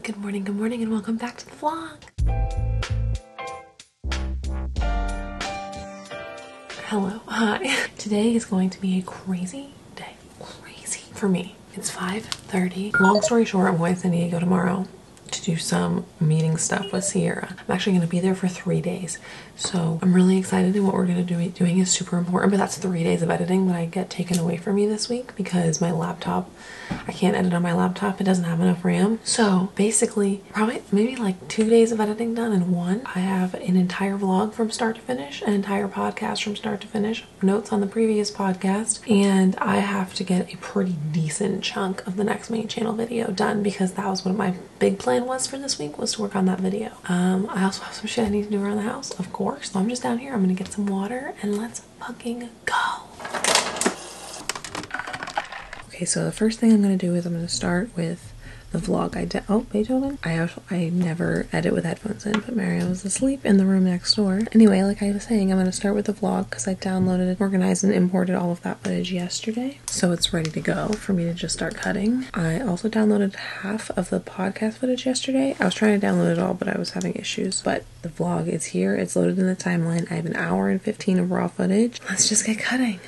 Good morning, and welcome back to the vlog. Hello, hi. Today is going to be a crazy day. Crazy for me. It's 5:30. Long story short, I'm going to San Diego tomorrow to do some meeting stuff with Sierra. I'm actually going to be there for 3 days. So I'm really excited, and what we're going to be doing is super important, but that's 3 days of editing that I get taken away from me this week because my laptop, I can't edit on my laptop. It doesn't have enough RAM. So basically, probably maybe like 2 days of editing done in one. I have an entire vlog from start to finish, an entire podcast from start to finish, notes on the previous podcast, and I have to get a pretty decent chunk of the next main channel video done because that was what my big plan was for this week, was to work on that video. I also have some shit I need to do around the house, of course. So I'm just down here. I'm gonna get some water and let's fucking go. Okay, so the first thing I'm gonna do is I'm gonna start with the vlog I did. Oh, Beethoven. I never edit with headphones in, but Mario was asleep in the room next door. Anyway, like I was saying, I'm gonna start with the vlog because I downloaded, organized, and imported all of that footage yesterday. So it's ready to go for me to just start cutting. I also downloaded half of the podcast footage yesterday. I was trying to download it all, but I was having issues. But the vlog is here. It's loaded in the timeline. I have an hour and 15 of raw footage. Let's just get cutting.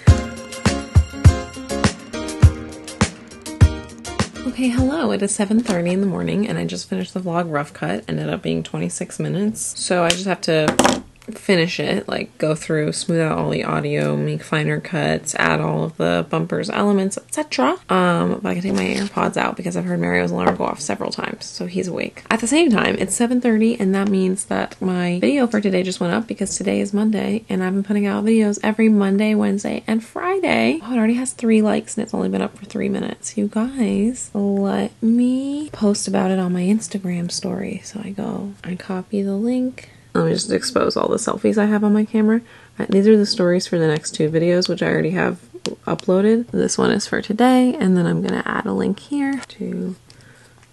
Okay, hello, it is 7:30 in the morning and I just finished the vlog rough cut. Ended up being 26 minutes. So I just have to finish it, like go through, smooth out all the audio, make finer cuts, add all of the bumpers, elements, etc. But I can take my AirPods out because I've heard Mario's alarm go off several times, so he's awake. At the same time, it's 7:30 and that means that my video for today just went up because today is Monday and I've been putting out videos every Monday, Wednesday, and Friday. Oh, it already has 3 likes and it's only been up for 3 minutes. You guys, let me post about it on my Instagram story. So I copy the link. Let me just expose all the selfies I have on my camera. These are the stories for the next 2 videos, which I already have uploaded. This one is for today, and then I'm gonna add a link here to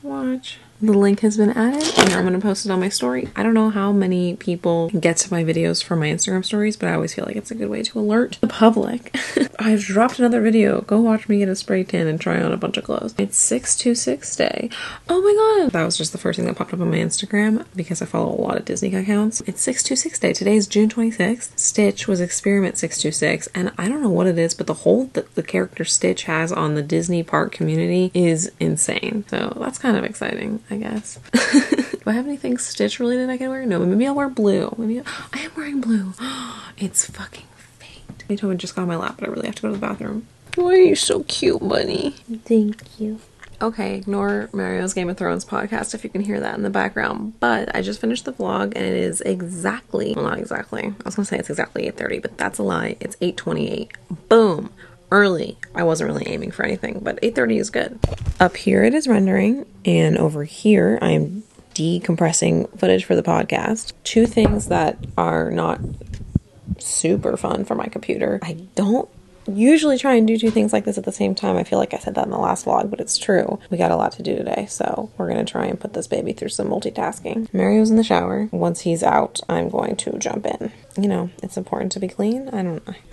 watch. The link has been added and I'm going to post it on my story. I don't know how many people get to my videos from my Instagram stories, but I always feel like it's a good way to alert the public. I've dropped another video. Go watch me get a spray tan and try on a bunch of clothes. It's 626 day. Oh my god. That was just the first thing that popped up on my Instagram because I follow a lot of Disney accounts. It's 626 day. Today is June 26th. Stitch was Experiment 626 and I don't know what it is, but the hold that the character Stitch has on the Disney park community is insane. So that's kind of exciting, I guess. Do I have anything Stitch related I can wear? No, maybe I'll wear blue. Maybe I am wearing blue. It's fucking fate. Beethoven just got on my lap, but I really have to go to the bathroom. Why are you so cute, buddy? Thank you. Okay, ignore Mario's Game of Thrones podcast if you can hear that in the background. But I just finished the vlog and it is exactly, well, not exactly. I was gonna say it's exactly 8:30, but that's a lie. It's 8:28. Boom. Early. I wasn't really aiming for anything, but 8:30 is good. Up here it is rendering, and over here I'm decompressing footage for the podcast. 2 things that are not super fun for my computer. I don't usually try and do 2 things like this at the same time. I feel like I said that in the last vlog, but it's true. We got a lot to do today, so we're gonna try and put this baby through some multitasking. Mario's in the shower. Once he's out, I'm going to jump in. You know, it's important to be clean.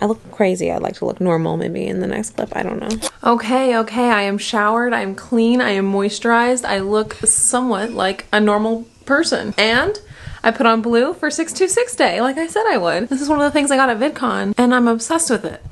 I look crazy. I'd like to look normal maybe in the next clip. I don't know. Okay, I am showered. I'm clean. I am moisturized. I look somewhat like a normal person. And I put on blue for 626 day, like I said I would. This is one of the things I got at VidCon, and I'm obsessed with it.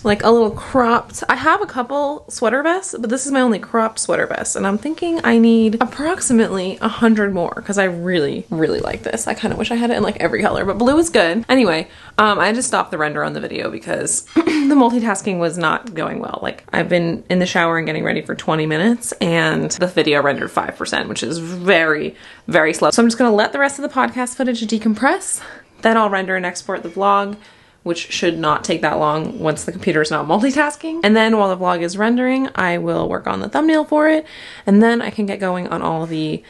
Like a little cropped, I have a couple sweater vests, but this is my only cropped sweater vest. And I'm thinking I need approximately 100 more because I really, really like this. I kind of wish I had it in like every color, but blue is good. Anyway, I just stopped the render on the video because the multitasking was not going well. Like I've been in the shower and getting ready for 20 minutes and the video rendered 5%, which is very, very slow. So I'm just gonna let the rest of the podcast footage decompress. Then I'll render and export the vlog, which should not take that long once the computer is not multitasking. And then while the vlog is rendering, I will work on the thumbnail for it, and then I can get going on all the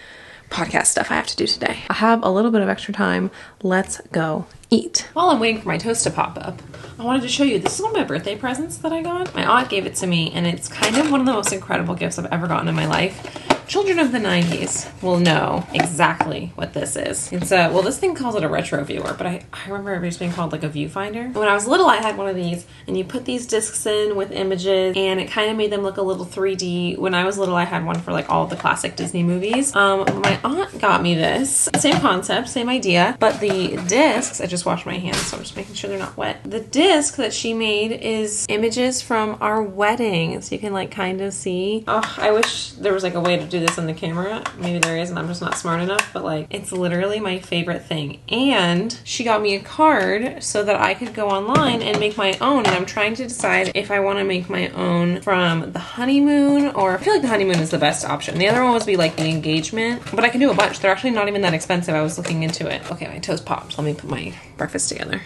podcast stuff I have to do today. I have a little bit of extra time. Let's go eat. While I'm waiting for my toast to pop up, I wanted to show you, this is one of my birthday presents that I got. My aunt gave it to me, and it's kind of one of the most incredible gifts I've ever gotten in my life. children of the 90s will know exactly what this is. It's a, well, this thing calls it a retro viewer, but I remember it was being called like a viewfinder. When I was little, I had one of these, and you put these discs in with images, and it kind of made them look a little 3D. When I was little, I had one for like all of the classic Disney movies. My aunt got me this. Same concept, same idea, but the discs, I just washed my hands, so I'm just making sure they're not wet. The disc that she made is images from our wedding, so you can like kind of see. Oh, I wish there was like a way to do this on the camera. Maybe there is, and I'm just not smart enough, but like, it's literally my favorite thing. And she got me a card so that I could go online and make my own, and I'm trying to decide if I want to make my own from the honeymoon, or I feel like the honeymoon is the best option. The other one would be like the engagement, but I can do a bunch. They're actually not even that expensive. I was looking into it. Okay, my toes popped. Let me put my breakfast together.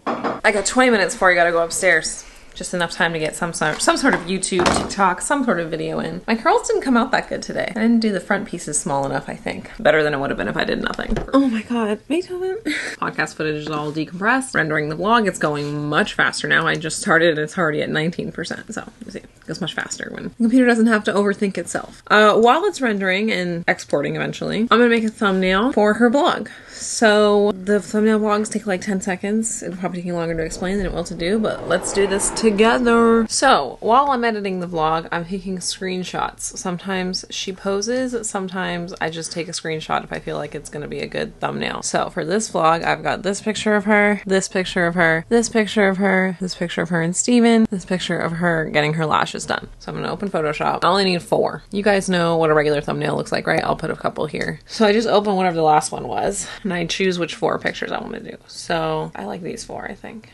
I got 20 minutes before I gotta go upstairs. Just enough time to get some sort of YouTube, TikTok, some sort of video in. My curls didn't come out that good today. I didn't do the front pieces small enough, I think. Better than it would have been if I did nothing. Oh my god, Beethoven. Podcast footage is all decompressed. Rendering the vlog, it's going much faster now. I just started and it's already at 19%. So, you see, it goes much faster when the computer doesn't have to overthink itself. While it's rendering and exporting eventually, I'm gonna make a thumbnail for her blog. So the thumbnail vlogs take like 10 seconds. It'll probably take longer to explain than it will to do, but let's do this together. So while I'm editing the vlog, I'm taking screenshots. Sometimes she poses, sometimes I just take a screenshot if I feel like it's gonna be a good thumbnail. So for this vlog, I've got this picture of her, this picture of her, this picture of her, this picture of her and Steven, this picture of her getting her lashes done. So I'm gonna open Photoshop. I only need 4. You guys know what a regular thumbnail looks like, right? I'll put a couple here. So I just open whatever the last one was, and I choose which 4 pictures I want to do. So I like these 4, I think.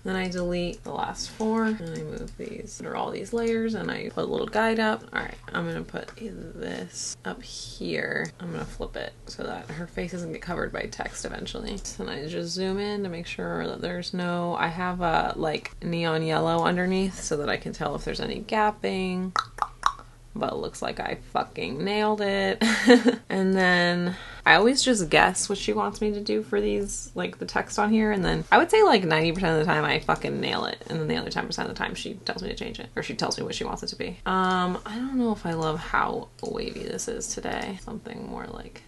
Then I delete the last 4, and I move these under all these layers, and I put a little guide up. All right, I'm gonna put this up here. I'm gonna flip it so that her face doesn't get covered by text eventually. So then I just zoom in to make sure that there's no, I have a like neon yellow underneath so that I can tell if there's any gapping. But it looks like I fucking nailed it. And then I always just guess what she wants me to do for these, like the text on here, and then I would say like 90% of the time I fucking nail it, and then the other 10% of the time she tells me to change it, or she tells me what she wants it to be. I don't know if I love how wavy this is today. Something more like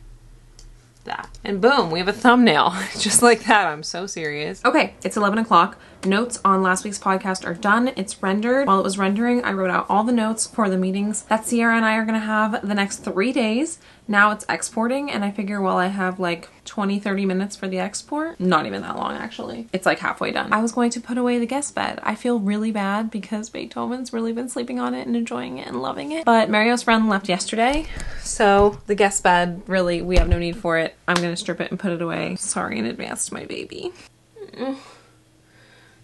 that. And boom, we have a thumbnail. Just like that. I'm so serious. Okay, it's 11 o'clock. Notes on last week's podcast are done. It's rendered. While it was rendering, I wrote out all the notes for the meetings that Sierra and I are gonna have the next 3 days. Now it's exporting, and I figure while I have like 20-30 minutes for the export, not even that long actually, it's like halfway done. I was going to put away the guest bed. I feel really bad because Beethoven's really been sleeping on it and enjoying it and loving it. But Mario's friend left yesterday, so the guest bed, really, we have no need for it. I'm gonna strip it and put it away. Sorry in advance to my baby.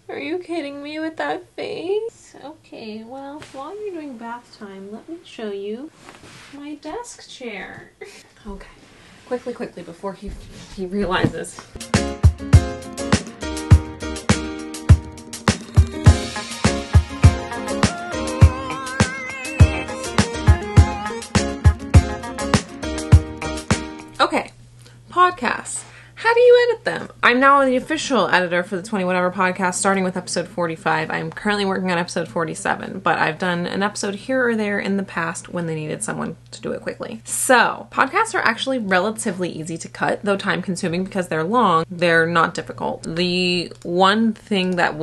Are you kidding me with that face? Okay, well, while you're doing bath time, let me show you my desk chair. Okay, quickly, before he realizes. Okay, podcasts. How do you edit them? I'm now the official editor for the 20 Whatever podcast, starting with episode 45. I'm currently working on episode 47, but I've done an episode here or there in the past when they needed someone to do it quickly. So, podcasts are actually relatively easy to cut, though time consuming because they're long. They're not difficult. The one thing that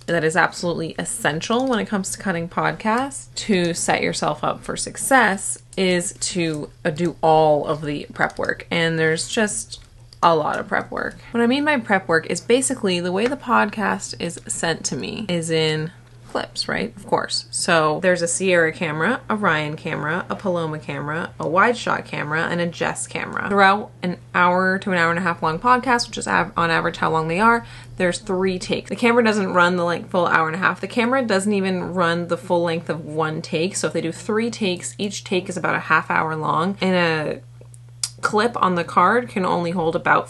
that is absolutely essential when it comes to cutting podcasts to set yourself up for success is to do all of the prep work. And there's just a lot of prep work. What I mean by prep work is basically the way the podcast is sent to me is in clips, right? Of course. So there's a Sierra camera, a Ryan camera, a Paloma camera, a wide shot camera, and a Jess camera. Throughout an hour to an hour and a half long podcast, which is on average how long they are, there's 3 takes. The camera doesn't run the full hour and a half. The camera doesn't even run the full length of 1 take. So if they do 3 takes, each take is about a half hour long, and a clip on the card can only hold about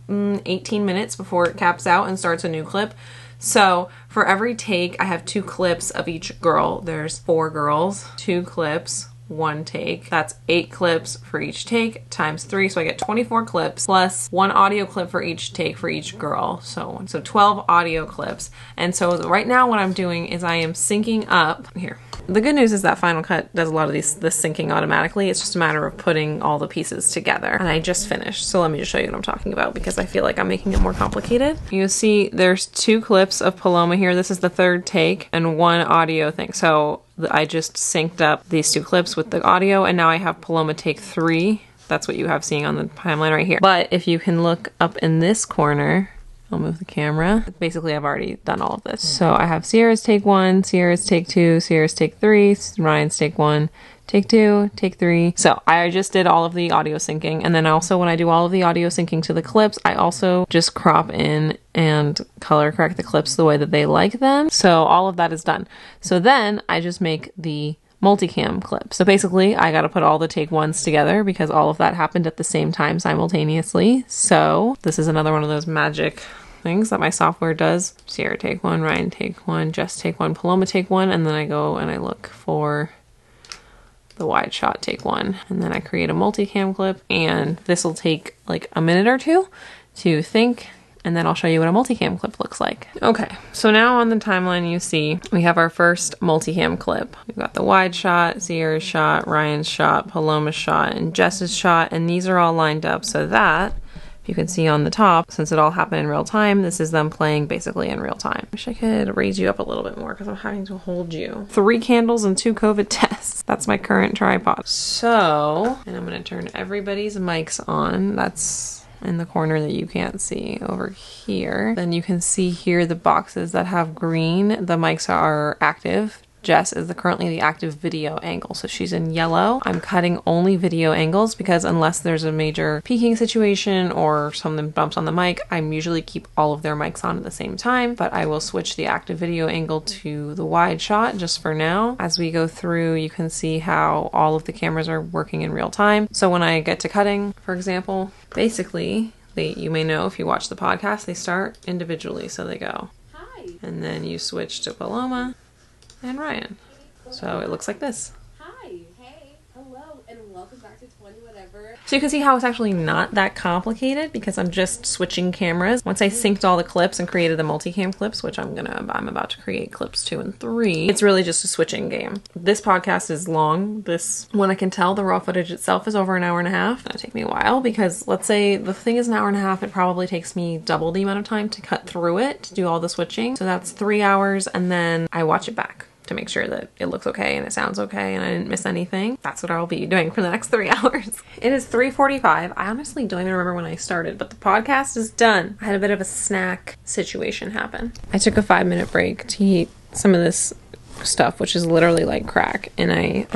18 minutes before it caps out and starts a new clip. So for every take, I have 2 clips of each girl. There's 4 girls, 2 clips, 1 take. That's 8 clips for each take times 3. So I get 24 clips plus 1 audio clip for each take for each girl. So 12 audio clips. And so right now what I'm doing is I am syncing up here. the good news is that Final Cut does a lot of this syncing automatically. It's just a matter of putting all the pieces together. And I just finished, so let me just show you what I'm talking about because I feel like I'm making it more complicated. You'll see there's 2 clips of Paloma here. This is the 3rd take and 1 audio thing. So I just synced up these 2 clips with the audio, and now I have Paloma take 3. That's what you have seeing on the timeline right here. But if you can look up in this corner, I'll move the camera. Basically, I've already done all of this. So I have Sierra's take 1, Sierra's take 2, Sierra's take 3, Ryan's take 1, take 2, take 3. So I just did all of the audio syncing. And then also when I do all of the audio syncing to the clips, I also just crop in and color correct the clips the way that they like them. So all of that is done. So then I just make the multicam clip. So basically I got to put all the take 1s together because all of that happened at the same time simultaneously. So this is another one of those magic things that my software does. Sierra take 1, Ryan take 1, Jess take 1, Paloma take 1, and then I go and I look for the wide shot take 1, and then I create a multicam clip, and this will take like a minute or 2 to think, and then I'll show you what a multicam clip looks like. Okay, so now on the timeline you see we have our first multicam clip. We've got the wide shot, Sierra's shot, Ryan's shot, Paloma's shot, and Jess's shot, and these are all lined up so that you can see on the top, since it all happened in real time, this is them playing basically in real time. Wish I could raise you up a little bit more because I'm having to hold you. 3 candles and 2 COVID tests. That's my current tripod. So, and I'm gonna turn everybody's mics on. That's in the corner that you can't see over here. Then you can see here the boxes that have green. The mics are active. Jess is currently the active video angle, so she's in yellow. I'm cutting only video angles because unless there's a major peaking situation or something bumps on the mic, I usually keep all of their mics on at the same time, but I will switch the active video angle to the wide shot just for now. As we go through, you can see how all of the cameras are working in real time. So when I get to cutting, for example, basically, you may know if you watch the podcast, they start individually, so they go, hi, and then you switch to Paloma and Ryan. So it looks like this. Hi, hey, hello, and welcome back to 20 Whatever. So you can see how it's actually not that complicated because I'm just switching cameras. Once I synced all the clips and created the multicam clips, which I'm about to create clips 2 and 3, it's really just a switching game. This podcast is long. This one, I can tell the raw footage itself is over an hour and a half. That'll take me a while because let's say the thing is an hour and a half, it probably takes me double the amount of time to cut through it, to do all the switching. So that's 3 hours, and then I watch it back to make sure that it looks okay and it sounds okay and I didn't miss anything. That's what I'll be doing for the next 3 hours. It is 3:45. I honestly don't even remember when I started, but the podcast is done. I had a bit of a snack situation happen. I took a 5-minute break to eat some of this stuff, which is literally like crack, and I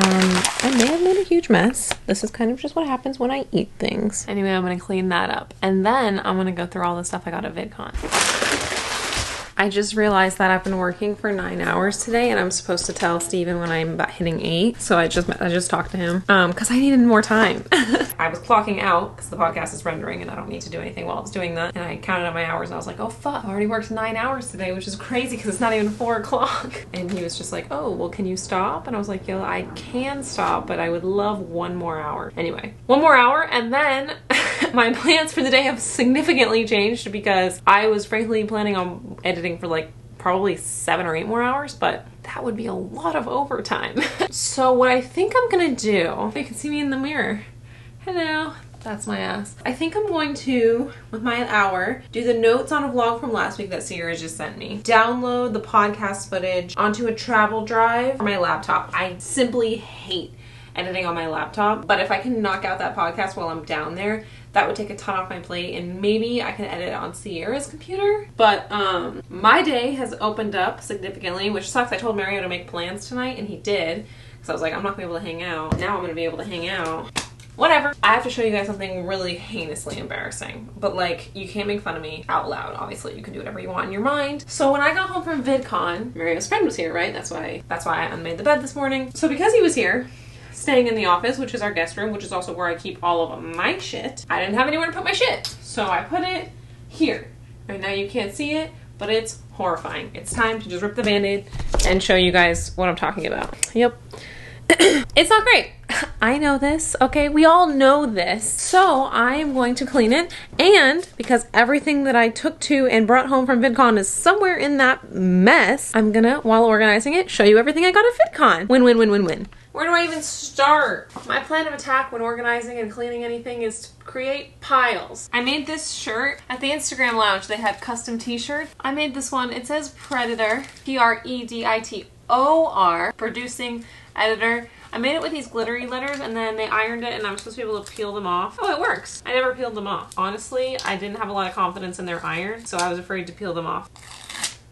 may have made a huge mess. This is kind of just what happens when I eat things. Anyway, I'm gonna clean that up, and then I'm gonna go through all the stuff I got at VidCon. I just realized that I've been working for 9 hours today, and I'm supposed to tell Steven when I'm about hitting 8. So I just talked to him because I needed more time. I was clocking out because the podcast is rendering and I don't need to do anything while it's doing that. And I counted up my hours and I was like, oh fuck, I already worked 9 hours today, which is crazy because it's not even 4 o'clock. And he was just like, oh, well, can you stop? And I was like, yo, I can stop, but I would love 1 more hour. Anyway, 1 more hour, and then my plans for the day have significantly changed because I was frankly planning on editing for like probably 7 or 8 more hours, but that would be a lot of overtime. So what I think I'm gonna do, you can see me in the mirror. Hello, that's my ass. I think I'm going to, with my hour, do the notes on a vlog from last week that Sierra just sent me. Download the podcast footage onto a travel drive for my laptop. I simply hate editing on my laptop, but if I can knock out that podcast while I'm down there, that would take a ton off my plate, and maybe I can edit it on Sierra's computer. But my day has opened up significantly, which sucks. I told Mario to make plans tonight, and he did, because I was like, I'm not gonna be able to hang out. Now I'm gonna be able to hang out. Whatever. I have to show you guys something really heinously embarrassing, but like, you can't make fun of me out loud. Obviously, you can do whatever you want in your mind. So when I got home from VidCon, Mario's friend was here, right? That's why I unmade the bed this morning. So because he was here, staying in the office, which is our guest room, which is also where I keep all of my shit, I didn't have anywhere to put my shit. So I put it here. Right now you can't see it, but it's horrifying. It's time to just rip the band-aid and show you guys what I'm talking about. Yep. It's not great. I know this, okay? We all know this. So I am going to clean it, and because everything that I took to and brought home from VidCon is somewhere in that mess, I'm gonna, while organizing it, show you everything I got at VidCon. Win, win, win, win, win. Where do I even start? My plan of attack when organizing and cleaning anything is to create piles. I made this shirt at the Instagram lounge. They had custom t-shirts. I made this one. It says Predator, P-R-E-D-I-T-O-R, producing editor. I made it with these glittery letters, and then they ironed it, and I'm supposed to be able to peel them off. Oh, it works. I never peeled them off. Honestly, I didn't have a lot of confidence in their iron, so I was afraid to peel them off.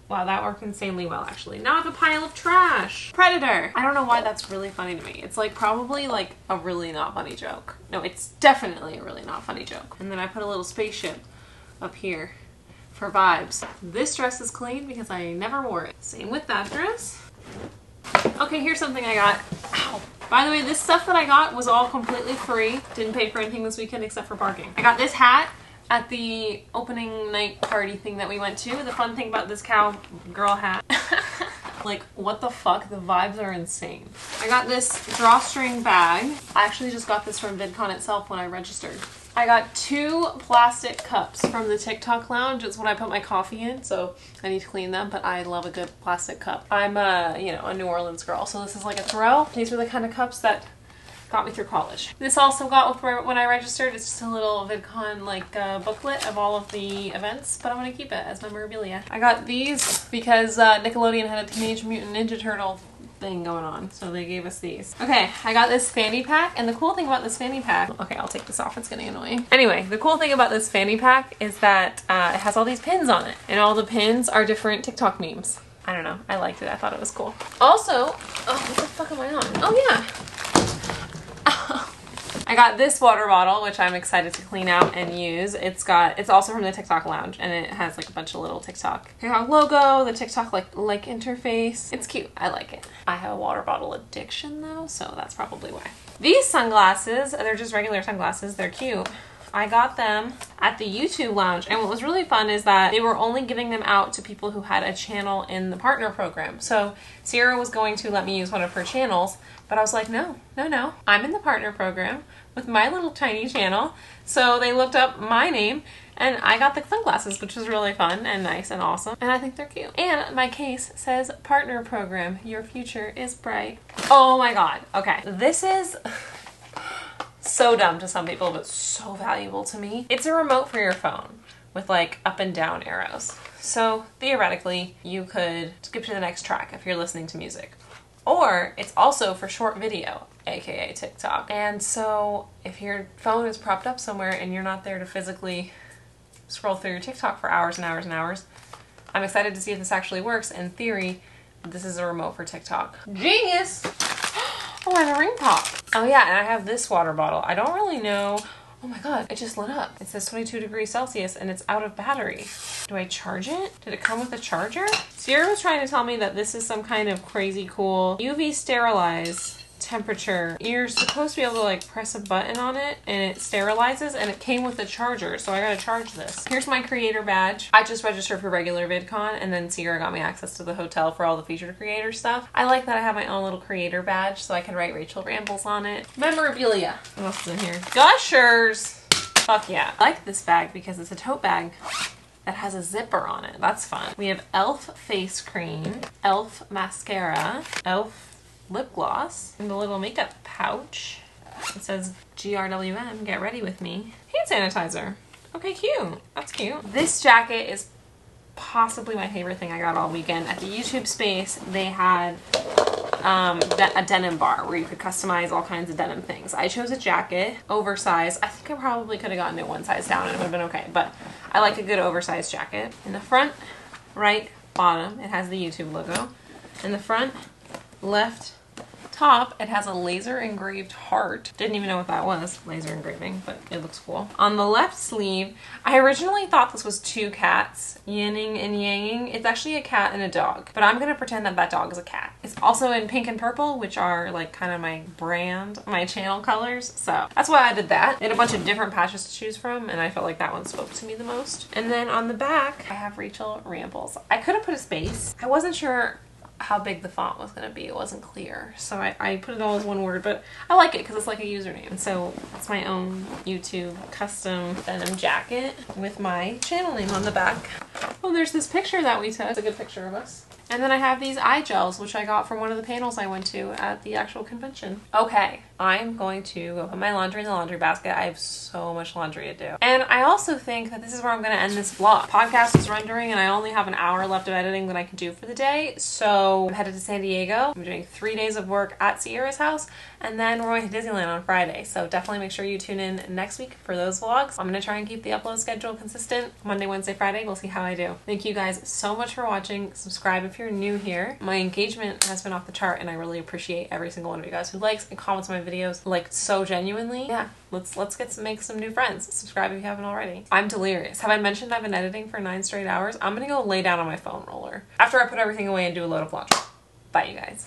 Wow, that worked insanely well, actually. Now I have a pile of trash. Predator. I don't know why that's really funny to me. It's like probably like a really not funny joke. No, it's definitely a really not funny joke. And then I put a little spaceship up here for vibes. This dress is clean because I never wore it. Same with that dress. Okay, here's something I got. Ow. By the way, this stuff that I got was all completely free. Didn't pay for anything this weekend except for parking. I got this hat at the opening night party thing that we went to. The fun thing about this cowgirl hat, like what the fuck, the vibes are insane. I got this drawstring bag. I actually just got this from VidCon itself when I registered. I got 2 plastic cups from the TikTok lounge. It's what I put my coffee in, so I need to clean them, but I love a good plastic cup. I'm a New Orleans girl, so this is like a throw. These were the kind of cups that got me through college. This also got with when I registered. It's just a little VidCon like booklet of all of the events, but I'm gonna keep it as memorabilia. I got these because Nickelodeon had a Teenage Mutant Ninja Turtle thing going on, so they gave us these. Okay, I got this fanny pack, and the cool thing about this fanny pack, okay, I'll take this off, it's getting annoying. Anyway, the cool thing about this fanny pack is that it has all these pins on it, and all the pins are different TikTok memes. I don't know, I liked it, I thought it was cool. Also, oh, what the fuck am I on? Oh yeah. I got this water bottle, which I'm excited to clean out and use. It's also from the TikTok lounge, and it has like a bunch of little TikTok logo, the TikTok like interface. It's cute, I like it. I have a water bottle addiction though, so that's probably why. These sunglasses, they're just regular sunglasses, they're cute. I got them at the YouTube lounge, and what was really fun is that they were only giving them out to people who had a channel in the partner program. So Sierra was going to let me use one of her channels, but I was like, no, I'm in the partner program with my little tiny channel. So they looked up my name, and I got the sunglasses, which was really fun and nice and awesome, and I think they're cute. And my case says partner program, your future is bright. Oh my god, okay, this is so dumb to some people, but so valuable to me. It's a remote for your phone with like up and down arrows. So theoretically, you could skip to the next track if you're listening to music. Or it's also for short video, aka TikTok. And so if your phone is propped up somewhere and you're not there to physically scroll through your TikTok for hours and hours and hours, I'm excited to see if this actually works. In theory, this is a remote for TikTok. Genius! Oh, I have a ring pop. Oh yeah, and I have this water bottle. I don't really know. Oh my god, it just lit up. It says 22 degrees Celsius and it's out of battery. Do I charge it? Did it come with a charger? Sierra was trying to tell me that this is some kind of crazy cool UV sterilize temperature. You're supposed to be able to like press a button on it and it sterilizes, and it came with a charger, so I gotta charge this. Here's my creator badge. I just registered for regular VidCon, and then Sierra got me access to the hotel for all the featured creator stuff. I like that I have my own little creator badge so I can write Rachel Rambles on it. Memorabilia. What else is in here? Gushers! Fuck yeah. I like this bag because it's a tote bag that has a zipper on it. That's fun. We have e.l.f. face cream, e.l.f. mascara, e.l.f. lip gloss, and the little makeup pouch. It says GRWM, get ready with me. Hand sanitizer. Okay, cute. That's cute. This jacket is possibly my favorite thing I got all weekend. At the YouTube space, they had a denim bar where you could customize all kinds of denim things. I chose a jacket, oversized. I think I probably could have gotten it one size down and it would have been okay, but I like a good oversized jacket. In the front, right, bottom, it has the YouTube logo. In the front, left, top, it has a laser engraved heart. Didn't even know what that was, laser engraving, but it looks cool. On the left sleeve, I originally thought this was 2 cats, yinning and yanging. It's actually a cat and a dog, but I'm gonna pretend that that dog is a cat. It's also in pink and purple, which are like kind of my brand, my channel colors, so that's why I did that. They had a bunch of different patches to choose from, and I felt like that one spoke to me the most. And then on the back, I have Rachel Rambles. I could have put a space. I wasn't sure how big the font was gonna be. It wasn't clear. So I put it all as one word, but I like it because it's like a username. So it's my own YouTube custom denim jacket with my channel name on the back. Oh, there's this picture that we took. It's a good picture of us. And then I have these eye gels, which I got from one of the panels I went to at the actual convention. Okay, I'm going to go put my laundry in the laundry basket. I have so much laundry to do. And I also think that this is where I'm gonna end this vlog. Podcast is rendering and I only have an hour left of editing that I can do for the day. So I'm headed to San Diego. I'm doing 3 days of work at Sierra's house, and then we're going to Disneyland on Friday. So definitely make sure you tune in next week for those vlogs. I'm gonna try and keep the upload schedule consistent. Monday, Wednesday, Friday, we'll see how I do. Thank you guys so much for watching. Subscribe if you're new here. My engagement has been off the chart and I really appreciate every single one of you guys who likes and comments on my videos, like, so genuinely. Yeah, let's make some new friends. Subscribe if you haven't already. I'm delirious. Have I mentioned I've been editing for 9 straight hours? I'm gonna go lay down on my foam roller after I put everything away and do a load of laundry. Bye, you guys.